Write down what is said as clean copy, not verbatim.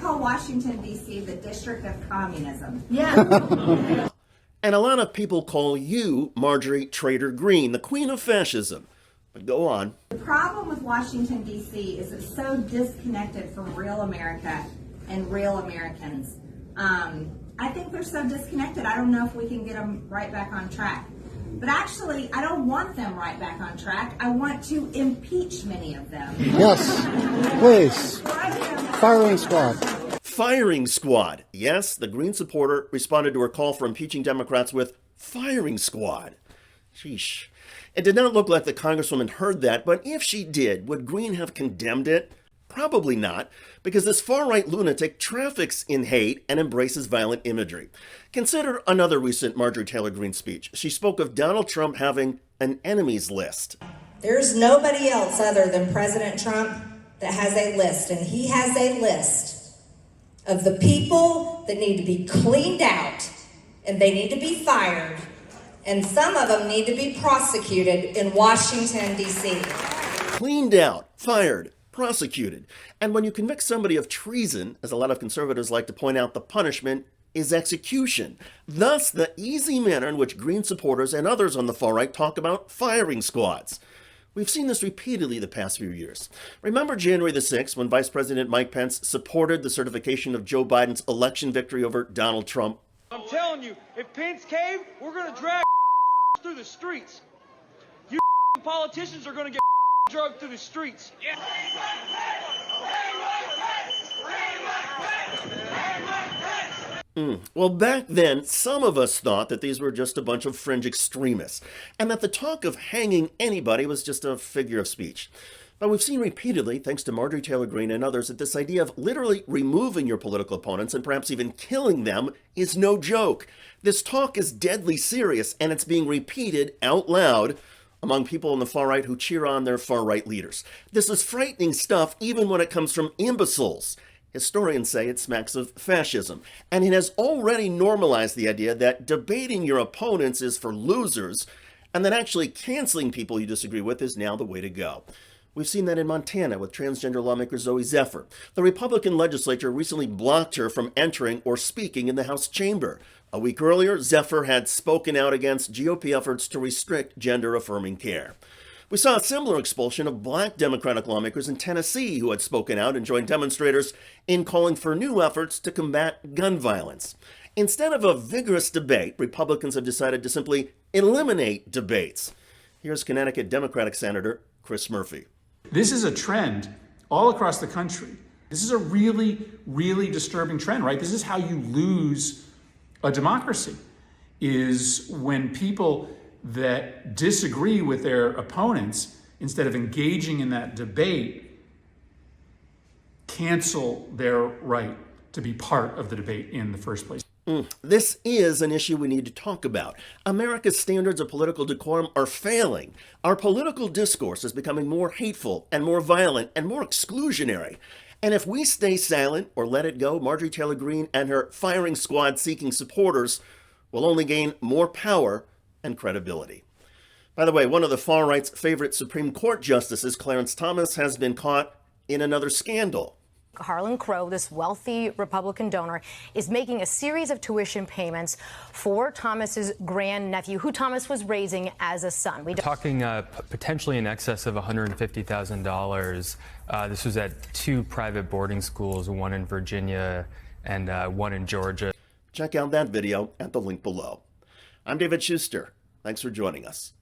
call Washington, D.C. the District of Communism. Yeah. And a lot of people call you Marjorie Taylor Greene, the queen of fascism. But go on. The problem with Washington, D.C. is it's so disconnected from real America and real Americans. I think they're so disconnected, I don't know if we can get them right back on track. But actually, I don't want them right back on track. I want to impeach many of them. Yes, please. Firing squad. Firing squad. Yes, the Green supporter responded to her call for impeaching Democrats with firing squad. Sheesh. It did not look like the Congresswoman heard that, but if she did, would Greene have condemned it? Probably not, because this far-right lunatic traffics in hate and embraces violent imagery. Consider another recent Marjorie Taylor Greene speech. She spoke of Donald Trump having an enemies list. There's nobody else other than President Trump that has a list, and he has a list of the people that need to be cleaned out, and they need to be fired, and some of them need to be prosecuted in Washington, D.C. Cleaned out, fired, prosecuted. And when you convict somebody of treason, as a lot of conservatives like to point out, the punishment is execution. Thus, the easy manner in which Green supporters and others on the far right talk about firing squads. We've seen this repeatedly the past few years. Remember January the 6th when Vice President Mike Pence supported the certification of Joe Biden's election victory over Donald Trump? I'm telling you, if Pence caved, we're going to drag through the streets. You politicians are going to get drugged through the streets. Yeah. Well, back then, some of us thought that these were just a bunch of fringe extremists, and that the talk of hanging anybody was just a figure of speech. But we've seen repeatedly, thanks to Marjorie Taylor Greene and others, that this idea of literally removing your political opponents and perhaps even killing them is no joke. This talk is deadly serious, and it's being repeated out loud among people on the far right who cheer on their far right leaders. This is frightening stuff even when it comes from imbeciles. Historians say it smacks of fascism, and it has already normalized the idea that debating your opponents is for losers, and that actually canceling people you disagree with is now the way to go. We've seen that in Montana with transgender lawmaker Zoe Zephyr. The Republican legislature recently blocked her from entering or speaking in the House chamber. A week earlier, Zephyr had spoken out against GOP efforts to restrict gender-affirming care. We saw a similar expulsion of black Democratic lawmakers in Tennessee who had spoken out and joined demonstrators in calling for new efforts to combat gun violence. Instead of a vigorous debate, Republicans have decided to simply eliminate debates. Here's Connecticut Democratic Senator Chris Murphy. This is a trend all across the country. This is a really, really disturbing trend, right? This is how you lose a democracy, is when people that disagree with their opponents, instead of engaging in that debate, cancel their right to be part of the debate in the first place. This is an issue we need to talk about. America's standards of political decorum are failing. Our political discourse is becoming more hateful and more violent and more exclusionary. And if we stay silent or let it go, Marjorie Taylor Greene and her firing squad seeking supporters will only gain more power and credibility. By the way, one of the far right's favorite Supreme Court justices, Clarence Thomas, has been caught in another scandal. Harlan Crow, this wealthy Republican donor, is making a series of tuition payments for Thomas's grandnephew, who Thomas was raising as a son. Talking potentially in excess of $150,000. This was at two private boarding schools, one in Virginia and one in Georgia. Check out that video at the link below. I'm David Shuster. Thanks for joining us.